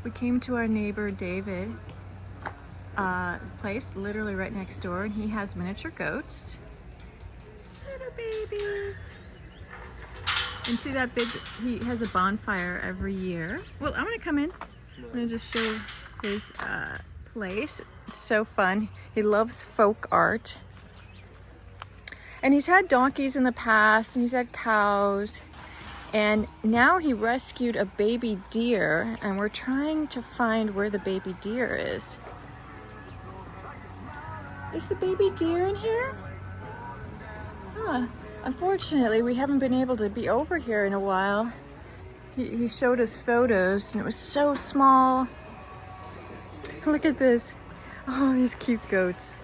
We came to our neighbor David place, literally right next door, and he has miniature goats. Little babies. And see that big, he has a bonfire every year. Well, I'm gonna come in. I'm gonna just show his place. It's so fun. He loves folk art. And he's had donkeys in the past, and he's had cows. And now he rescued a baby deer, and we're trying to find where the baby deer is. Is the baby deer in here? Huh. Unfortunately, we haven't been able to be over here in a while. He showed us photos, and it was so small. Look at this. Oh, these cute goats.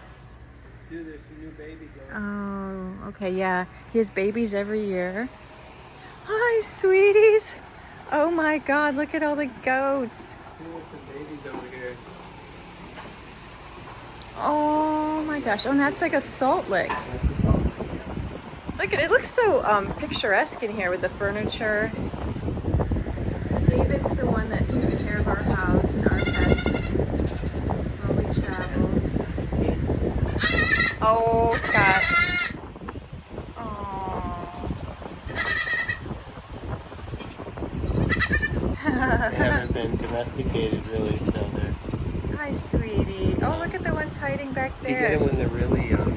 There's some new baby goats. Oh, okay, yeah. He has babies every year. Hi, sweeties. Oh my God, look at all the goats. There's some babies over here. Oh my gosh. Oh, and that's like a salt lick. That's a salt. Look at it. It looks so picturesque in here with the furniture. David's the one that takes care of our house and our pets while we travel. Oh, Scott. Oh. They haven't been domesticated really, so they're... Hi, sweetie. Oh, look at the ones hiding back You there. get them when they're really young.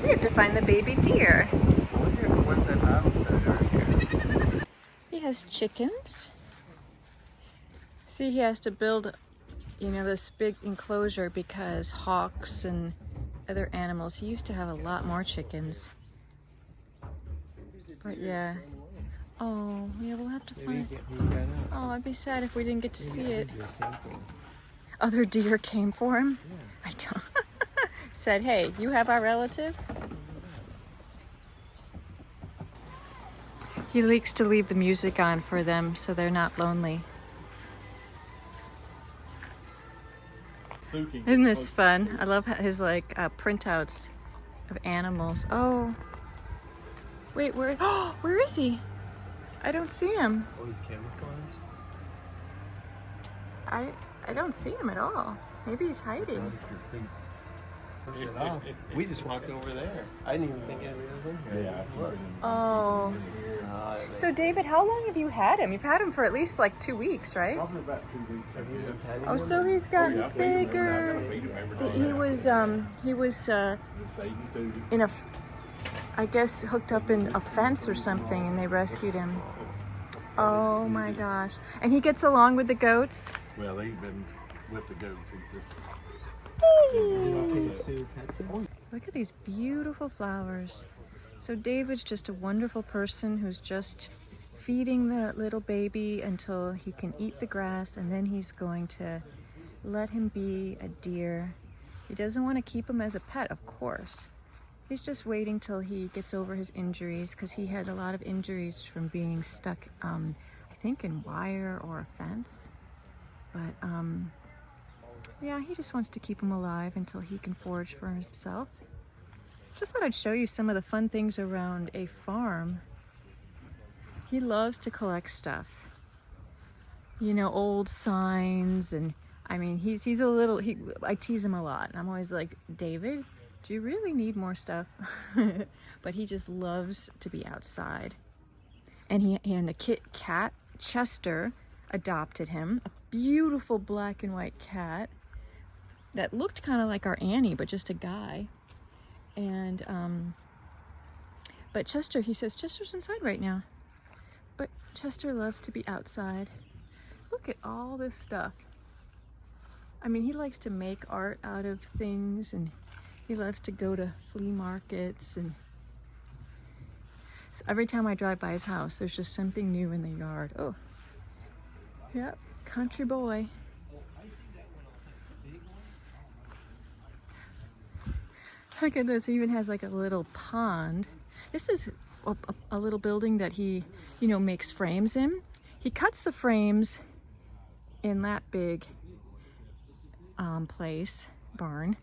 We have to find the baby deer. I wonder if the ones I've had are here. He has chickens. See, he has to build, you know, this big enclosure because hawks and other animals. He used to have a lot more chickens. But yeah. Oh, yeah, we'll have to find. Oh, I'd be sad if we didn't get to see it. Other deer came for him? Yeah. I don't. Said, hey, you have our relative? He likes to leave the music on for them so they're not lonely. Isn't this fun? I love his like printouts of animals. Oh, wait, where? Oh, where is he? I don't see him. Oh, he's camouflaged? I don't see him at all. Maybe he's hiding. We just walked over there. I didn't even think anybody was in here. Yeah. Look. Oh. So David, how long have you had him? You've had him for at least like 2 weeks, right? Probably about 2 weeks. Have you been petting Oh, him? so he's gotten bigger. He was in a, I guess hooked up in a fence or something, and they rescued him. Oh my gosh! And he gets along with the goats. Well, they've been with the goats. He's just... Hey. Look at these beautiful flowers. So David's just a wonderful person who's just feeding the little baby until he can eat the grass, and then he's going to let him be a deer. He doesn't want to keep him as a pet, of course. He's just waiting till he gets over his injuries, because he had a lot of injuries from being stuck, I think in wire or a fence. But yeah, he just wants to keep him alive until he can forage for himself. Just thought I'd show you some of the fun things around a farm. He loves to collect stuff. You know, old signs, and I mean, he's a little, I tease him a lot. And I'm always like, David, do you really need more stuff? But he just loves to be outside. And the cat, Chester, adopted him. A beautiful black and white cat that looked kind of like our Annie, but just a guy. And but Chester, he says Chester's inside right now, but Chester loves to be outside. Look at all this stuff. I mean, he likes to make art out of things, and he loves to go to flea markets, and so every time I drive by his house, there's just something new in the yard. Oh, yep, country boy. Look at this, he even has like a little pond. This is a little building that he, you know, makes frames in. He cuts the frames in that big barn,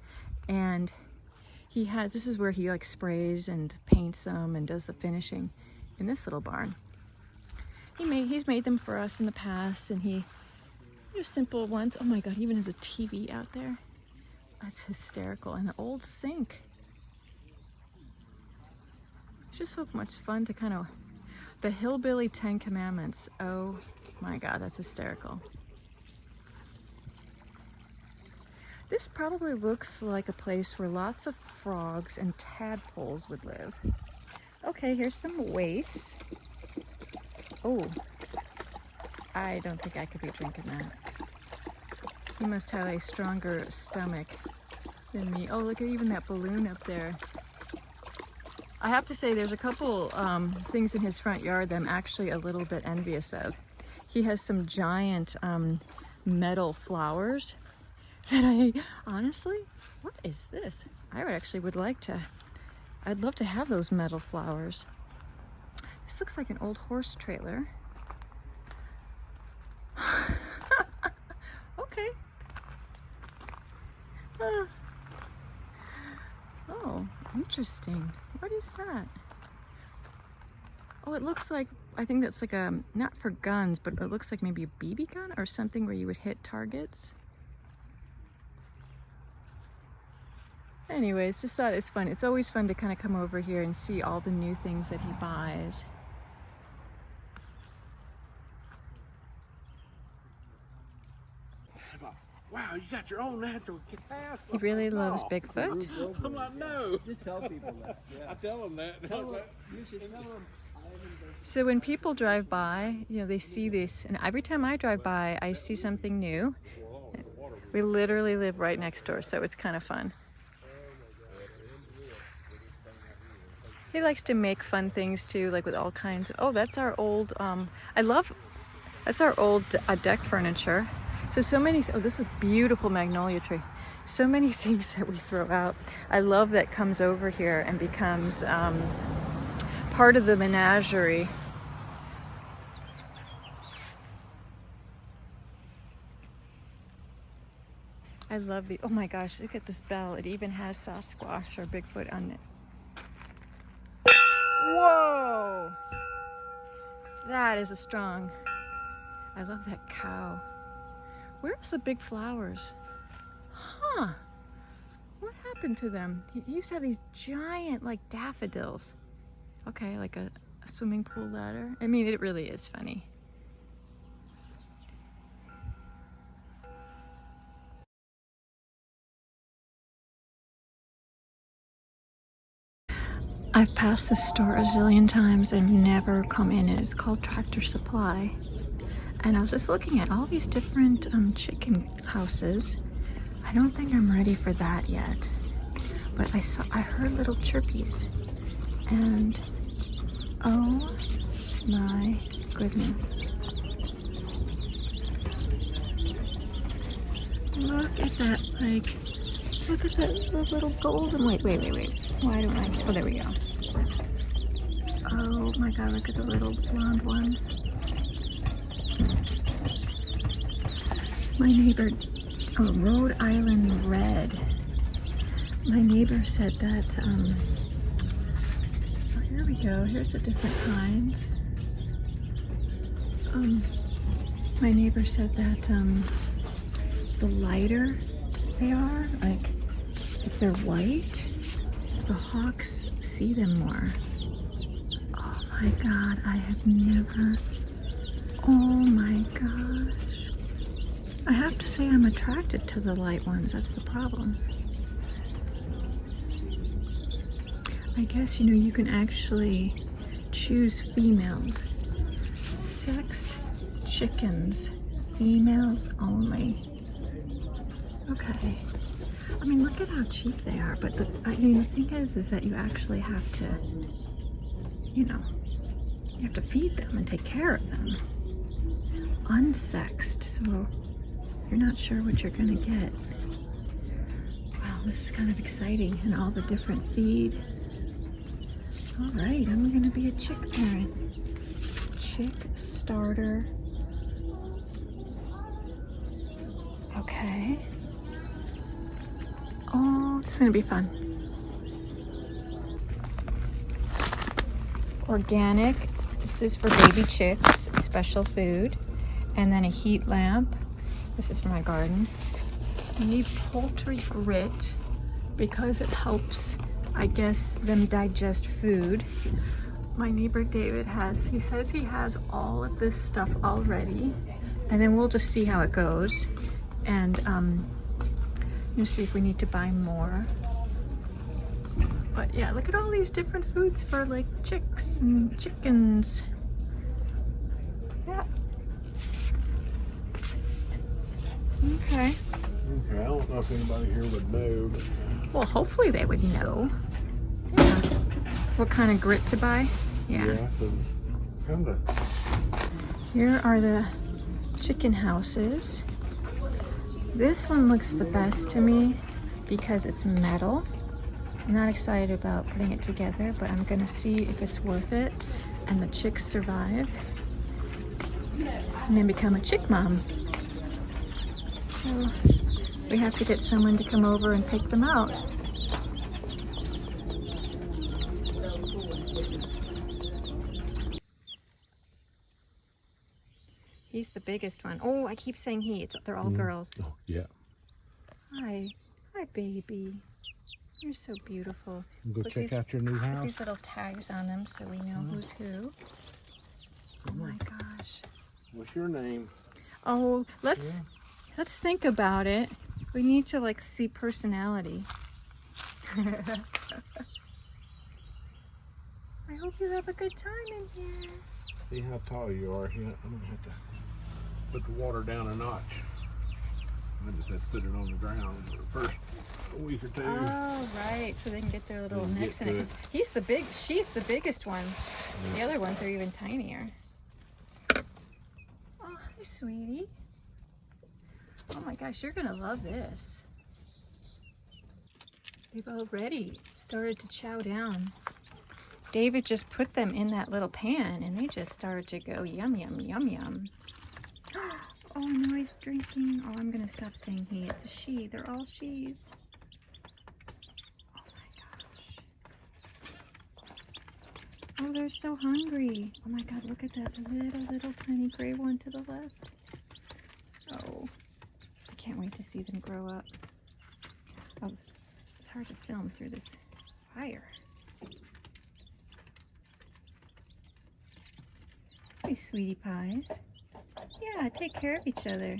and this is where he like sprays and paints them and does the finishing in this little barn. He's made them for us in the past, and they're simple ones. Oh my God, he even has a TV out there. That's hysterical. And an old sink. It's just so much fun to kind of, the hillbilly 10 commandments. Oh my God, that's hysterical. This probably looks like a place where lots of frogs and tadpoles would live. Okay, here's some weights. Oh, I don't think I could be drinking that. You must have a stronger stomach than me. Oh, look at even that balloon up there. I have to say there's a couple things in his front yard that I'm actually a little bit envious of. He has some giant metal flowers that I honestly, what is this? I I'd love to have those metal flowers. This looks like an old horse trailer. Okay. Oh, interesting. What is that? Oh, it looks like, I think that's like a, not for guns, but it looks like maybe a BB gun or something where you would hit targets. Anyways, just thought it's fun. It's always fun to kind of come over here and see all the new things that he buys. Wow, you got your own natural cat. He really loves Bigfoot. I'm like, no. Just tell people that. Yeah. I tell them that. You should tell them. So when people drive by, you know, they see this, and every time I drive by, I see something new. We literally live right next door, so it's kind of fun. He likes to make fun things too, like with all kinds of, oh, that's our old, that's our old deck furniture. So many, oh, this is a beautiful magnolia tree. So many things that we throw out. I love that comes over here and becomes part of the menagerie. I love the, oh my gosh, look at this bell. It even has Sasquatch or Bigfoot on it. Whoa! That is a strong, I love that cow. Where's the big flowers? Huh, what happened to them? He used to have these giant like daffodils. Okay, like a swimming pool ladder. I mean, it really is funny. I've passed this store a zillion times and never come in, and it's called Tractor Supply. And I was just looking at all these different chicken houses. I don't think I'm ready for that yet, but I heard little chirpies, and oh my goodness. Look at that, like, look at that little golden, wait. Why don't I, oh, there we go. Oh my God, look at the little blonde ones. My neighbor, oh, Rhode Island Red. My neighbor said that, oh, here we go, here's the different kinds. My neighbor said that, the lighter they are, like, if they're white, the hawks see them more. Oh my God, I have never, oh my gosh. I have to say I'm attracted to the light ones, that's the problem. I guess, you know, you can actually choose females. Sexed chickens, females only. Okay. I mean, look at how cheap they are, but the thing is that you actually have to, you know, you have to feed them and take care of them. Unsexed, so you're not sure what you're gonna get. Wow, this is kind of exciting, and all the different feed. All right, I'm gonna be a chick parent. Chick starter. Okay. Oh, this is gonna be fun. Organic This is for baby chicks, special food. And then a heat lamp. This is for my garden. We need poultry grit because it helps, I guess, them digest food. My neighbor David he says he has all of this stuff already. And then we'll just see how it goes. And you'll see if we need to buy more. But yeah, look at all these different foods for like chicks and chickens. Yeah. Okay. Okay, I don't know if anybody here would know. Well, hopefully they would know. Yeah. What kind of grit to buy? Yeah. So kind of. Here are the chicken houses. This one looks the best to me because it's metal. I'm not excited about putting it together, but I'm gonna see if it's worth it and the chicks survive and then become a chick mom. So we have to get someone to come over and pick them out. He's the biggest one. Oh, I keep saying he. They're all girls. Oh, yeah. Hi. Hi, baby. You're so beautiful. Go Put check out your new Put house. these little tags on them so we know who's who. Oh my gosh. What's your name? Oh, let's think about it. We need to like see personality. I hope you have a good time in here. See how tall you are. I'm gonna have to put the water down a notch. I just have to put it on the ground for the first week or two. Oh, right. So they can get their little They can necks in get it. She's the biggest one. The other ones are even tinier. Oh, hi, sweetie. Oh my gosh, you're gonna love this. They've already started to chow down. David just put them in that little pan and they just started to go yum, yum, yum, yum. Oh, no, he's drinking. Oh, I'm gonna stop saying he. It's a she. They're all she's. Oh, they're so hungry. Oh my God, look at that little tiny gray one to the left. Oh, I can't wait to see them grow up. Oh, it's hard to film through this fire. Hey, sweetie pies. Yeah, take care of each other.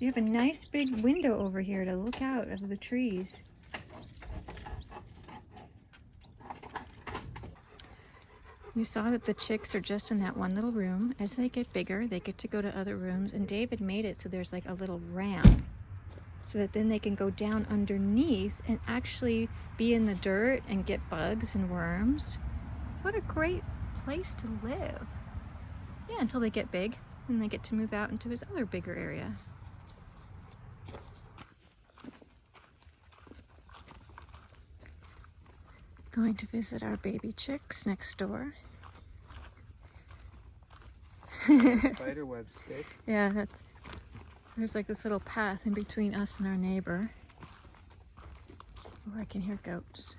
You have a nice big window over here to look out of the trees. You saw that the chicks are just in that one little room. As they get bigger, they get to go to other rooms, and David made it so there's like a little ramp so that then they can go down underneath and actually be in the dirt and get bugs and worms. What a great place to live. Yeah, until they get big and they get to move out into his other bigger area. Going to visit our baby chicks next door. Spiderweb stick. Yeah, there's like this little path in between us and our neighbor. Oh, I can hear goats.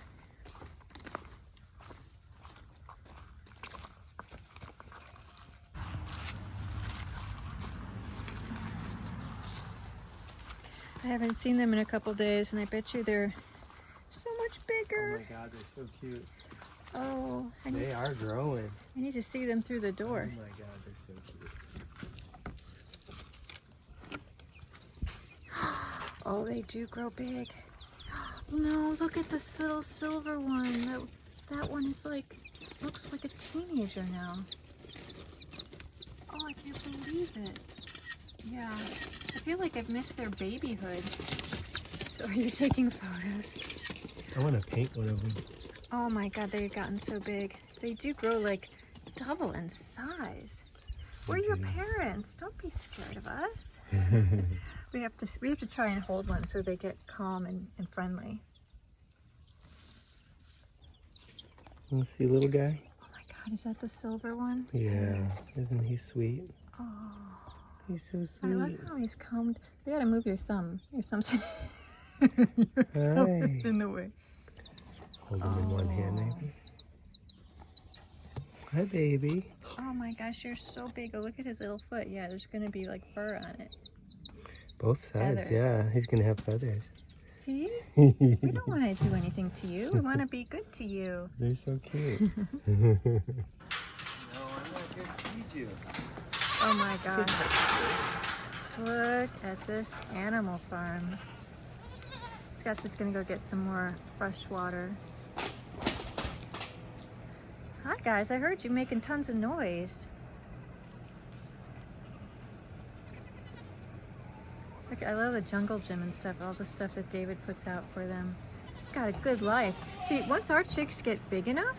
I haven't seen them in a couple days, and I bet you they're so much Oh bigger. my God, they're so cute. Oh, They are growing. I need to see them through the door. Oh my God, they're so cute. Oh, they do grow big. No, look at this little silver one. That one is like, looks like a teenager now. Oh, I can't believe it. Yeah, I feel like I've missed their babyhood. So are you taking photos? I want to paint one of them. Oh my God, they've gotten so big. They do grow like double in size. We're your parents. Don't be scared of us. We have to try and hold one so they get calm and friendly. Want to see little guy? Oh my God, is that the silver one? Yeah. Yes. Isn't he sweet? Oh, He's so I sweet. like how he's combed. You gotta move your thumb. Your thumb's Hi. in the way. Hold him in one hand, maybe. Hi, baby. Oh my gosh, you're so big. Oh, look at his little foot. Yeah, there's gonna be like fur on it. Both sides, Feathers. yeah. He's gonna have feathers. See? We don't want to do anything to you. We want to be good to you. They're so cute. No, I'm not here to feed you. Oh my gosh. Look at this animal farm. Scott's just gonna go get some more fresh water. Hi guys, I heard you making tons of noise. Look, I love the jungle gym and stuff, all the stuff that David puts out for them. Got a good life. See, once our chicks get big enough,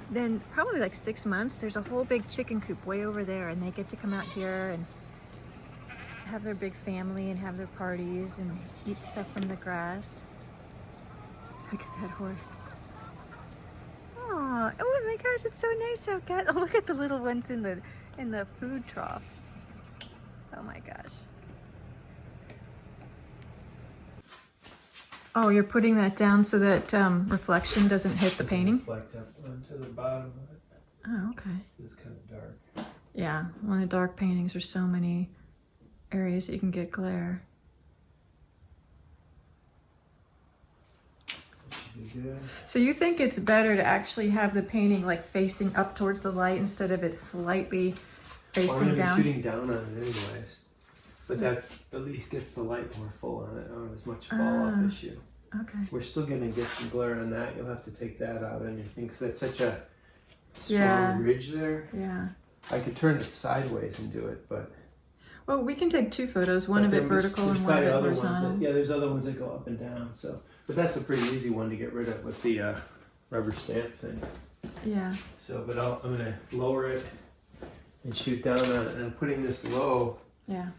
then probably like 6 months, there's a whole big chicken coop way over there, and they get to come out here and have their big family and have their parties and eat stuff from the grass. Look at that horse. Aw, oh my gosh, it's so nice out, Kat. Oh, look at the little ones in the food trough. Oh my gosh. Oh, you're putting that down so that reflection doesn't hit the painting? Reflect up onto the bottom of it. Oh, okay. It's kind of dark. Yeah, one of the dark paintings, there's so many areas that you can get glare. Good. So you think it's better to actually have the painting like facing up towards the light instead of it slightly facing I'm down? shooting down on it anyways. But that at least gets the light more full on it. I don't have as much fall off issue. Okay. We're still gonna get some glare on that. You'll have to take that out on your thing because that's such a strong Yeah. ridge there. Yeah. I could turn it sideways and do it, but Well, we can take two photos, one of it vertical and one of it horizontal. Yeah, there's other ones that go up and down. So, but that's a pretty easy one to get rid of with the rubber stamp thing. Yeah. So, but I'm gonna lower it and shoot down on it, and I'm putting this low. Yeah.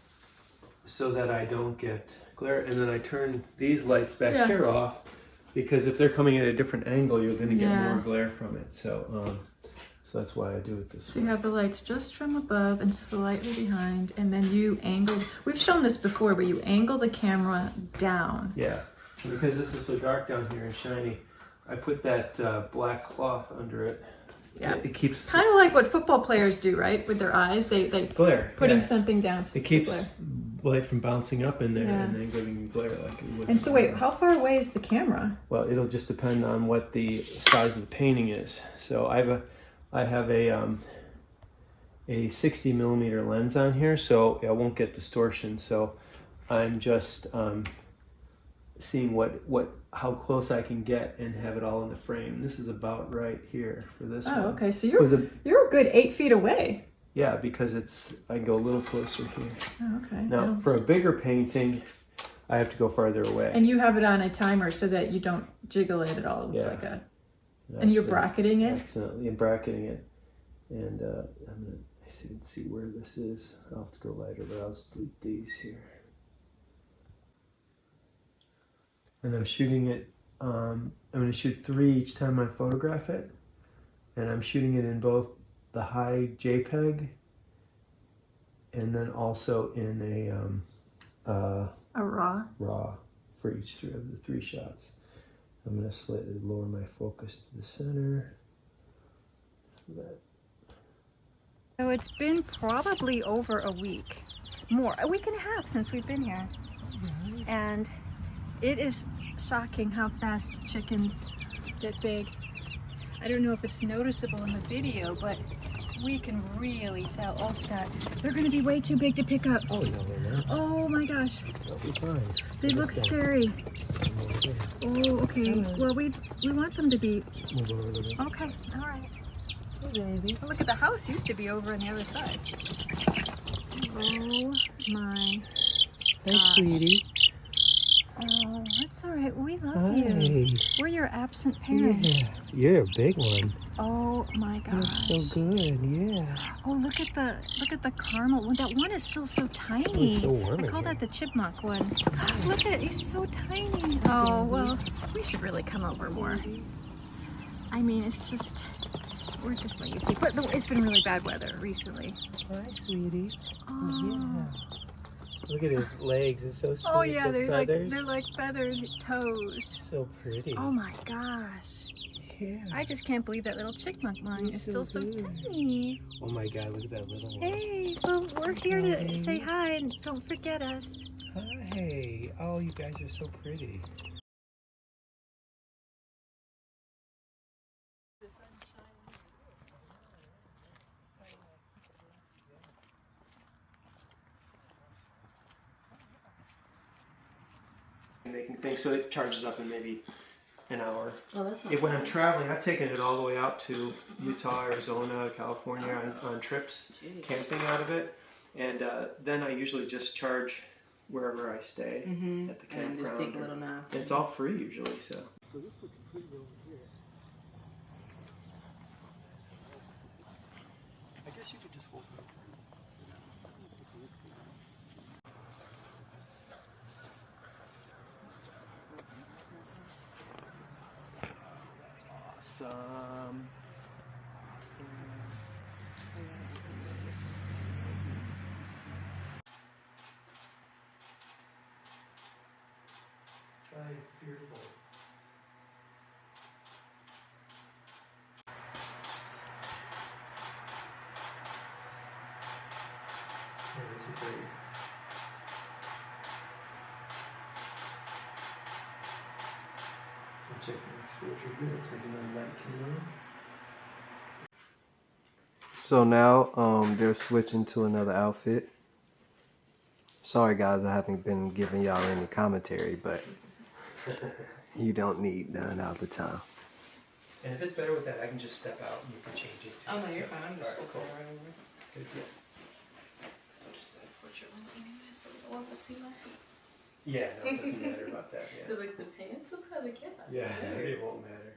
So that I don't get glare, and then I turn these lights back Yeah. here off because if they're coming at a different angle, you're going to get Yeah. more glare from it. So, so that's why I do it this So way. you have the lights just from above and slightly behind, and then you angle. We've shown this before, but you angle the camera down. Yeah, because this is so dark down here and shiny, I put that black cloth under it. Yeah. It keeps Kind of like what football players do, right? With their eyes, they glare. putting yeah. something down. So It keeps glare. light from bouncing up in there Yeah. and then giving you glare like it would. And so wait, how far away is the camera? Well, it'll just depend on what the size of the painting is. So I have a 60 millimeter lens on here, so I won't get distortion. So I'm just seeing how close I can get and have it all in the frame. This is about right here for this one. Oh, okay. So Was you're a good 8 feet away. Yeah, because I can go a little closer here. Oh, okay. Now, for a bigger painting, I have to go farther away. And you have it on a timer so that you don't jiggle it at all. It looks Yeah. like a. And you're bracketing it. Accidentally bracketing it, and I'm gonna see where this is. I'll have to go lighter, but I'll just delete these here. And I'm shooting it. I'm going to shoot 3 each time I photograph it, and I'm shooting it in both the high JPEG and then also in A raw. RAW for each of the 3 shots. I'm going to slightly lower my focus to the center. So it's been probably over a week, a week and a half since we've been here. And it is shocking how fast chickens get big. I don't know if it's noticeable in the video, but we can really tell. Oh, Scott, they're going to be way too big to pick up. Oh, no, they're not. Oh my gosh, They'll be fine. they look scary. Oh, okay. Well, we want them to be. Move over a little bit. Okay, all right. Hey, baby. Oh, look at the house used to be over on the other side. Oh my. Hey, sweetie. Oh, that's all right. We love Hi. you. We're your absent parents. Yeah, you're a big one. Oh my You're gosh. so good, yeah. Oh, look at the caramel. Well, that one is still so tiny. It's so warm I in call here. that the chipmunk one. Look at it. He's so tiny. Oh, well, we should really come over more. I mean, it's just, we're just lazy. But it's been really bad weather recently. Hi, sweetie. Oh. Look at his legs. It's so sweet. Oh yeah, the they're feathers. like feathered toes. So pretty. Oh my gosh. Yeah. I just can't believe that little chipmunk mine is You're still so good. tiny. Oh my God, look at that little one. Hey, well, we're here to Hi. say hi and don't forget us. Hi. Oh, you guys are so pretty. Making things so it charges up in maybe an hour. Oh, that's not When I'm traveling, I've taken it all the way out to Utah, Arizona, California on trips, Jeez. camping out of it, and then I usually just charge wherever I stay at the campground. And just take a little nap. It's all free usually, so. So this looks pretty over here. I guess you could just hold it. Awesome. Try fearful. That is great. I'll check the exposure here. Looks like another light came on. So now they're switching to another outfit. Sorry guys, I haven't been giving y'all any commentary, but you don't need none all the time. And if it's better with that, I can just step out and you can change it. Oh, no, you're fine. I'm just Alright, looking cool. right over. Good, yeah. So just a portrait lens anyway, so the one will see my feet. Yeah, no, it doesn't matter about that. Yeah, Like the pants will probably get that. yeah, it won't matter.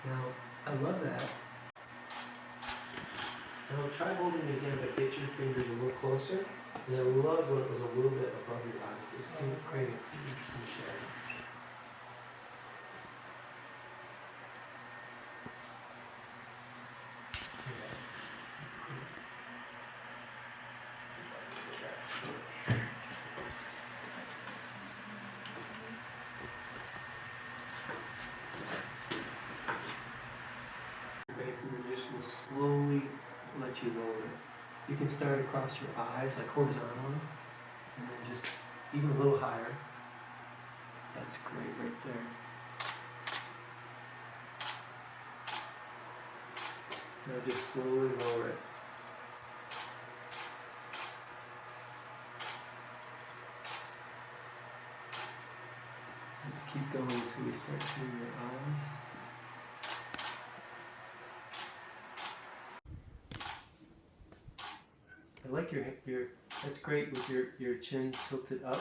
Now, I love that. Now try holding it again, but get your fingers a little closer. And I love when it was a little bit above your eyes. It's going to create an interesting shadow. Yeah, that's good. Face and then just will slowly let you lower it. You can start across your eyes, like horizontally, and then just even a little higher. That's great right there. Now just slowly lower it. Just keep going until you start seeing your eyes. I like your that's great with your chin tilted up.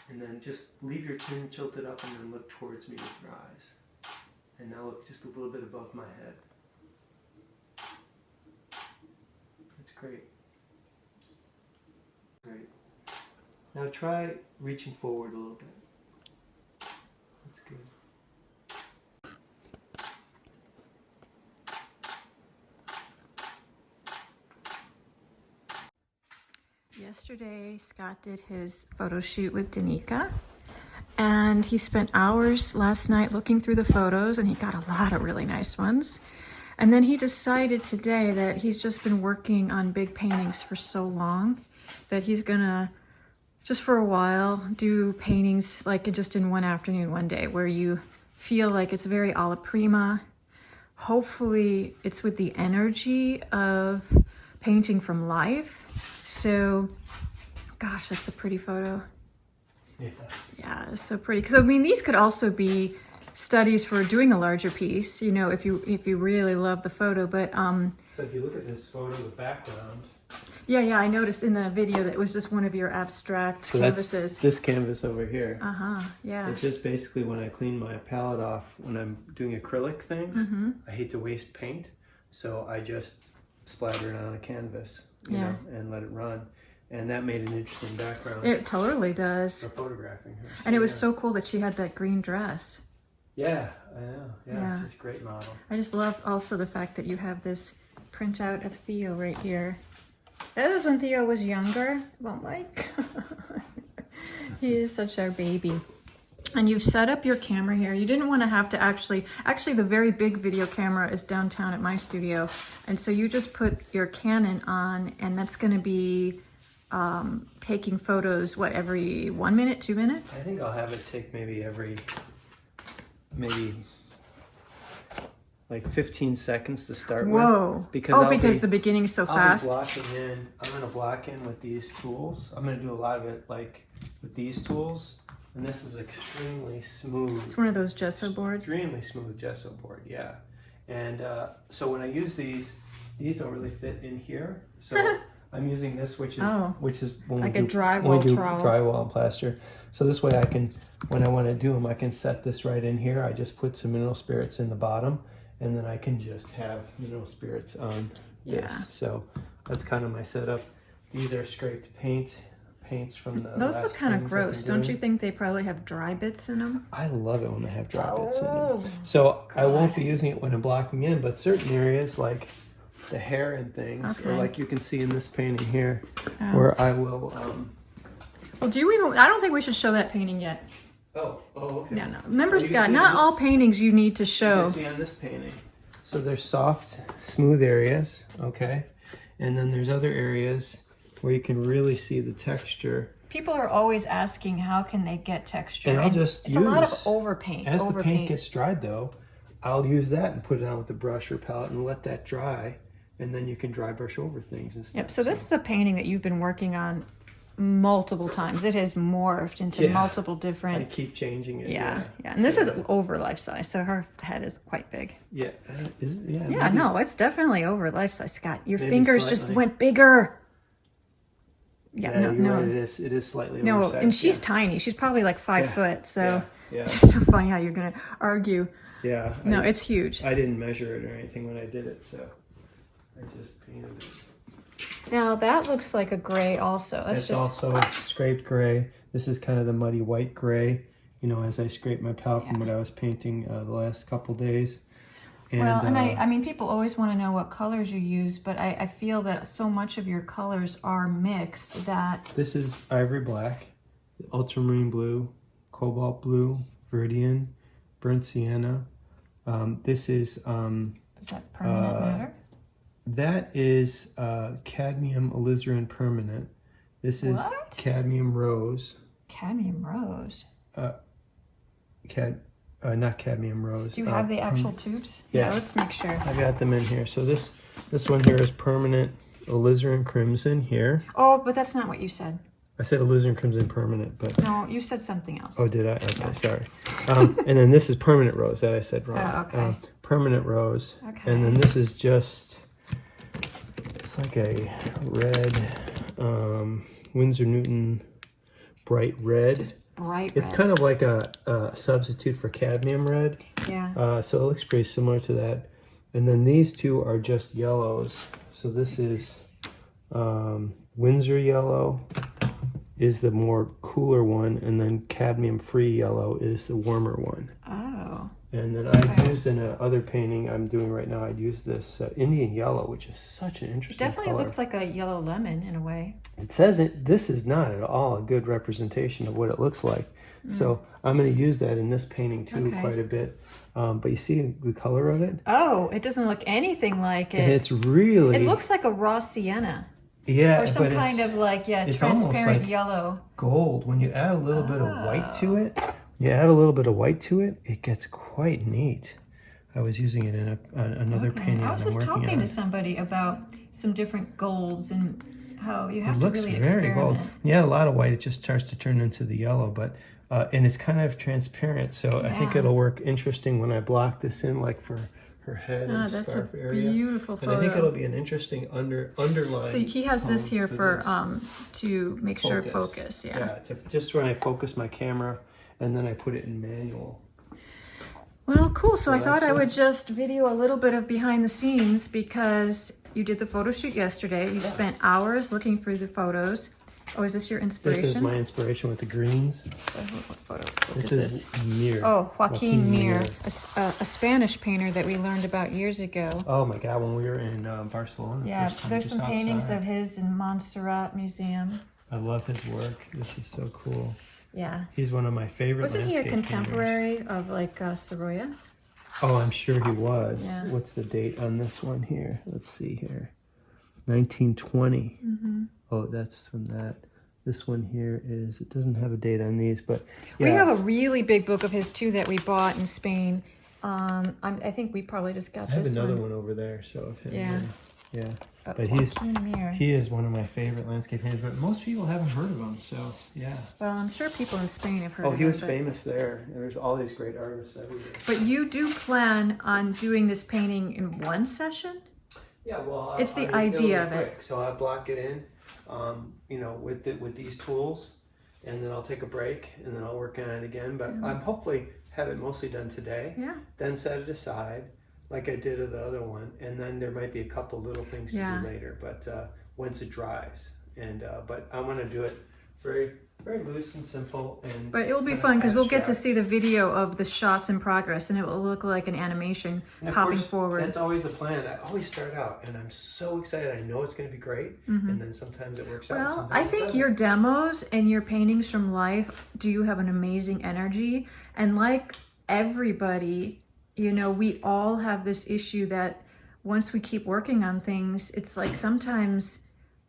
And then just leave your chin tilted up and then look towards me with your eyes. And now look just a little bit above my head. That's great. Great. Now try reaching forward a little bit. That's good. Yesterday, Scott did his photo shoot with Danika, and he spent hours last night looking through the photos, and he got a lot of really nice ones. And then he decided today that he's just been working on big paintings for so long that he's gonna, just for a while, do paintings like just in one afternoon, one day, where you feel like it's very alla prima. Hopefully it's with the energy of painting from life. So, gosh, that's a pretty photo. Yeah. Yeah, it's so pretty. So, I mean, these could also be studies for doing a larger piece, you know, if you really love the photo. But So if you look at this photo, the background. yeah, I noticed in the video that it was just one of your abstract canvases. This canvas over here. Yeah. It's just basically when I clean my palette off when I'm doing acrylic things. I hate to waste paint, so I just splatter it on a canvas, you know, and let it run. And that made an interesting background. It totally does. For photographing her. And it was so cool that she had that green dress. Yeah, I know. Yeah, Yeah. it's just a great model. I just love also the fact that you have this printout of Theo right here. This is when Theo was younger. Oh my God. He is such our baby. And you've set up your camera here. You didn't want to have to actually the very big video camera is downtown at my studio. And so you just put your Canon on, and that's going to be taking photos, what, every 1 minute, 2 minutes? I think I'll have it take maybe like 15 seconds to start Whoa. with. Because the beginning's so I'll fast. be blocking in. I'm going to block in with these tools. I'm going to do a lot of it like with these tools. And this is extremely smooth. It's one of those gesso boards. Extremely smooth gesso board, yeah. And so when I use these don't really fit in here. So I'm using this, which is when like we do, a drywall when we do trowel. drywall and plaster. So this way I can, when I want to do them, I can set this right in here. I just put some mineral spirits in the bottom, and then I can just have mineral spirits on this. Yeah. So that's kind of my setup. These are scraped paints from the Those last look kind of things I've gross. been Don't doing. you think they probably have dry bits in them? I love it when they have dry bits in Oh, them. So I won't God. be using it when I'm blocking in, but certain areas like the hair and things, or Okay. like you can see in this painting here, Oh. where I will. Well, do you even? I don't think we should show that painting yet. Okay. No. Remember, Well, you can Scott, see not this- all paintings you need to You show. can see on this painting. So there's soft, smooth areas, okay, and then there's other areas where you can really see the texture. People are always asking how can they get texture. And I'll just it's a lot of use- overpaint. As the paint gets dried, though, I'll use that and put it on with the brush or palette and let that dry, and then you can dry brush over things and stuff. Yep. So this is a painting that you've been working on multiple times. It has morphed into Yeah. multiple I different. keep changing it. Yeah. And this is over life size, so her head is quite big. Yeah. Is it? Yeah. Yeah. maybe. No, it's definitely over life size, Scott. Your Maybe fingers just slightly. went bigger. Yeah. Yeah, no. you're No. right. It is slightly No, oversized. and she's yeah. tiny. She's probably like 5 Yeah. foot. So Yeah. it's so funny how you're gonna argue. Yeah. No, it's huge. I didn't measure it or anything when I did it, so I just painted it. Now that looks like a gray also. That's It's just also scraped gray. This is kind of the muddy white gray, you know, as I scrape my palette from what I was painting the last couple days. And, well, and I mean, people always want to know what colors you use, but I feel that so much of your colors are mixed that this is ivory black, ultramarine blue, cobalt blue, viridian, burnt sienna. This is is that permanent matter? that is cadmium alizarin permanent. This is What? cadmium rose. Cadmium rose. Not cadmium rose. Do you have the actual tubes? yeah. Let's make sure. I've got them in here. So this one here is permanent alizarin crimson here. Oh, but that's not what you said. I said alizarin crimson permanent, but No, you said something else. oh, did I? Okay, sorry. And then this is permanent rose that I said wrong. Oh, okay. Permanent rose. Okay. And then this is just, it's like a red Winsor Newton bright red. Just bright red. It's kind of like a substitute for cadmium red. Yeah. So it looks pretty similar to that. And then these two are just yellows. So this is Windsor yellow is the more cooler one, and then cadmium free yellow is the warmer one. Oh. And then I used in another painting I'm doing right now, I'd use this Indian yellow, which is such an It interesting definitely color. looks like a yellow lemon in a way. It says this is not at all a good representation of what it looks like. So I'm going to use that in this painting too Okay. quite a bit. But you see the color of it? Oh, it doesn't look anything like And it. it's really... It looks like a raw sienna. yeah, Or some but kind it's of like, it's almost transparent like- yellow. gold. When you add a little bit of white to it, it gets quite neat. I was using it in another Okay. painting I that was I'm just working talking on. to somebody about some different golds and how you have It to looks really very experiment. gold. Yeah, a lot of white. It just starts to turn into the yellow, but and it's kind of transparent. So I think Yeah. it'll work interesting when I block this in, like for her head Ah, and that's a scarf area. beautiful And I think photo. it'll be an interesting underline. So he has this tone here for this. to make sure focus. Yeah. Just when I focus my camera, and then I put it in manual. Well, cool. So I that's thought I it. would just video a little bit of behind the scenes because you did the photo shoot yesterday. You spent hours looking through the photos. Oh, is this your This inspiration? is my inspiration with the greens. So what photo book This is is Mir. Oh, Joaquin Mir, Mir. a Spanish painter that we learned about years ago. Oh my God, when we were in Barcelona. Yeah, first time there's just some paintings outside. of his in Montserrat Museum. I love his work. This is so cool. Yeah. He's one of my favorite Wasn't he a landscape contemporary of like Sorolla? painters. Oh, I'm sure he was. Yeah. What's the date on this one here? Let's see here. 1920. Mm-hmm. Oh, that's from that. This one here is, it doesn't have a date on these, but yeah. We have a really big book of his too that we bought in Spain. I think we probably just got I have this another one. one over there, so if him, Yeah. yeah. But Joaquin Mir. he is one of my favorite landscape painters, but most people haven't heard of him, so yeah. Well, I'm sure people in Spain have heard Oh, of he him. was famous there. There's all these great artists everywhere. But you do plan on doing this painting in one session? Yeah, well, It's the it'll idea be of it. quick. So I block it in, you know, with these tools, and then I'll take a break, and then I'll work on it again. But I'm hopefully have it mostly done today. Yeah. Then set it aside, like I did with the other one, and then there might be a couple little things to do later. But once it dries, and but I want to do it very, very loose and simple. And But it will be kind of fun because we'll get to abstract. see the video of the shots in progress, and it will look like an animation And of popping course, forward. That's always the plan. I always start out, and I'm so excited. I know it's going to be great, and then sometimes it works out. Well, Sometimes I it think doesn't. your demos and your paintings from life do have an amazing energy. And like everybody, you know, we all have this issue that once we keep working on things, it's like sometimes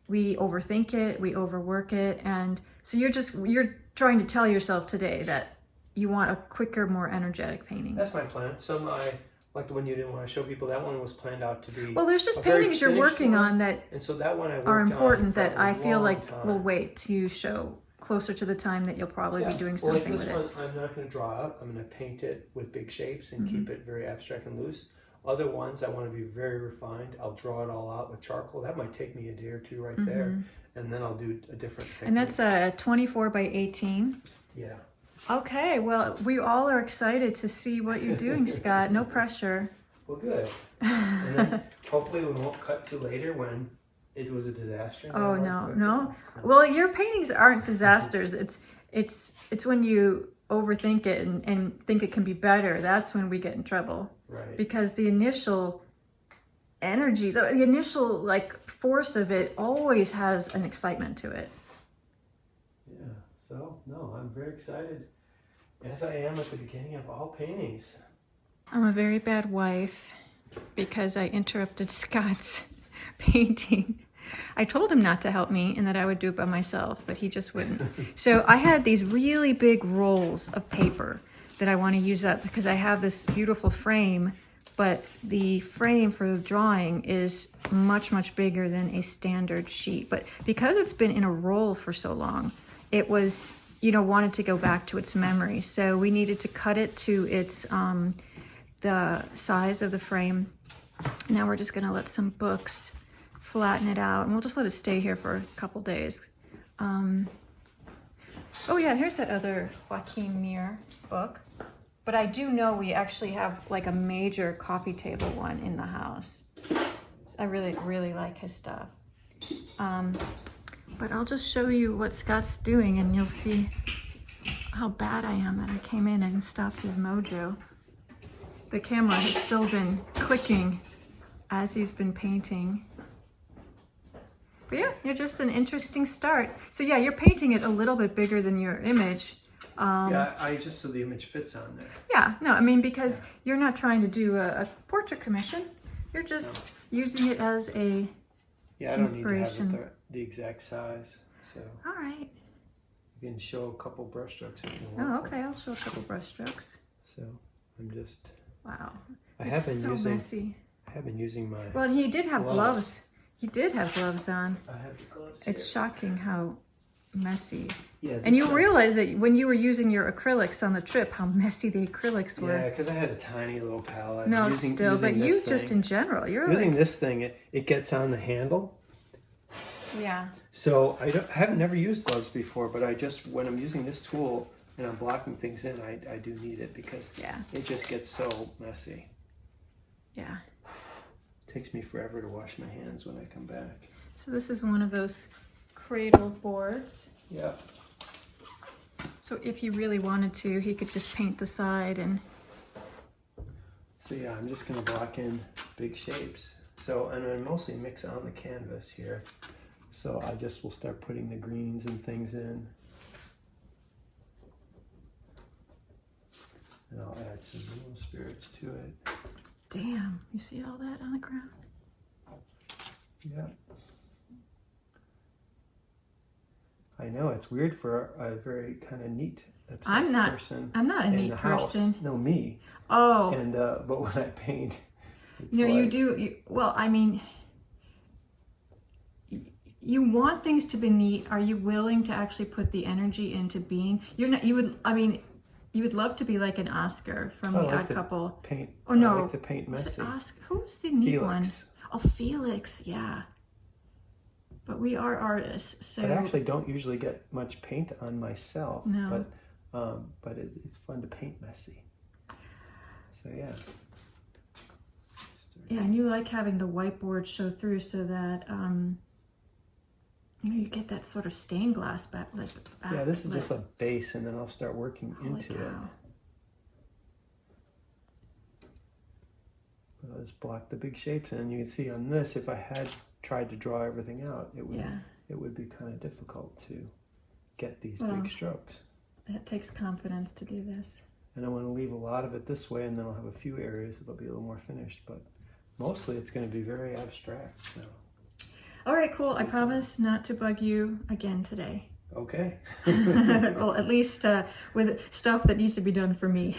we overthink it, we overwork it. And so you're trying to tell yourself today that you want a quicker, more energetic painting. That's my plan. Some like the one you didn't want to show people. That one was planned out to be. Well, there's just a very paintings you're finished working one, on that and so that one I worked are on important for that a I feel long like time. will wait to show closer to the time that you'll probably be doing Well, like something this with it. one, I'm not going to draw out. I'm going to paint it with big shapes and keep it very abstract and loose. Other ones I want to be very refined. I'll draw it all out with charcoal. That might take me a day or two right there, and then I'll do a different technique. And that's a 24 by 18. Yeah. Okay, well, we all are excited to see what you're doing, Scott. No pressure. Well, good. And then hopefully we won't cut to later when it was a disaster. Oh no. Well, your paintings aren't disasters. It's when you overthink it and think it can be better. That's when we get in trouble. Right. Because the initial energy, the initial like force of it always has an excitement to it. Yeah. So no, I'm very excited, as I am at the beginning of all paintings. I'm a very bad wife because I interrupted Scott's painting. I told him not to help me and that I would do it by myself, but he just wouldn't. So I had these really big rolls of paper that I want to use up because I have this beautiful frame, but the frame for the drawing is much, much bigger than a standard sheet. But because it's been in a roll for so long, it was, you know, wanted to go back to its memory. So we needed to cut it to its, the size of the frame. Now we're just going to let some books flatten it out, and we'll just let it stay here for a couple days. Oh yeah, here's that other Joaquin Mir book. But I do know we actually have like a major coffee table one in the house. So I really, really like his stuff. But I'll just show you what Scott's doing, and you'll see how bad I am that I came in and stopped his mojo. The camera has still been clicking as he's been painting. But yeah, you're just an interesting start. So yeah, you're painting it a little bit bigger than your image. Yeah, I just so the image fits on there. Yeah, no, I mean, because you're not trying to do a portrait commission. You're just using it as a Yeah, I don't inspiration. need to have it the exact size. So All right. you can show a couple brush strokes if you want. Oh, okay, I'll show a couple brush strokes. So I'm just. Wow. I It's have been so using. messy. I have been using my. Well, he did have gloves. gloves. He did have gloves on. I have the gloves It's here. shocking how messy. Yeah. And you this- realize that when you were using your acrylics on the trip, how messy the acrylics were. Yeah, because I had a tiny little palette. No, using but you this just thing. in general, you're Using like, this thing, it gets on the handle. yeah. So I haven't never used gloves before, but I just when I'm using this tool and I'm blocking things in, I do need it because Yeah. it just gets so messy. Yeah. It takes me forever to wash my hands when I come back. So this is one of those cradle boards. Yeah. So if he really wanted to, he could just paint the side and... So yeah, I'm just gonna block in big shapes. So, and I mostly mix on the canvas here. So I just will start putting the greens and things in. And I'll add some little spirits to it. Damn, you see all that on the ground? Yeah. I know, it's weird for a very kind of neat, obsessed person. I'm not a in neat the house. person. No, me. Oh. And but when I paint, it's No, you like- do. Well, I mean, you want things to be neat. Are you willing to actually put the energy into being? You're not. You would. I mean, you would love to be like an Oscar from I The like Odd to Couple. Paint. Oh no, I like to paint was messy. it Oscar? Who was the neat one? Felix. Oh, Felix. Yeah. But we are artists, so. I actually don't usually get much paint on myself. No. But it's fun to paint messy. So yeah. Yeah, and you like having the whiteboard show through so that you know, you get that sort of stained glass back. Yeah, this is just a base, and then I'll start working into it. But I'll just block the big shapes, and you can see on this, if I had tried to draw everything out, it would be kind of difficult to get these big strokes. It takes confidence to do this. And I want to leave a lot of it this way, and then I'll have a few areas that'll be a little more finished, but mostly it's going to be very abstract. So. All right, cool. I promise not to bug you again today. Okay. Well, at least with stuff that needs to be done for me.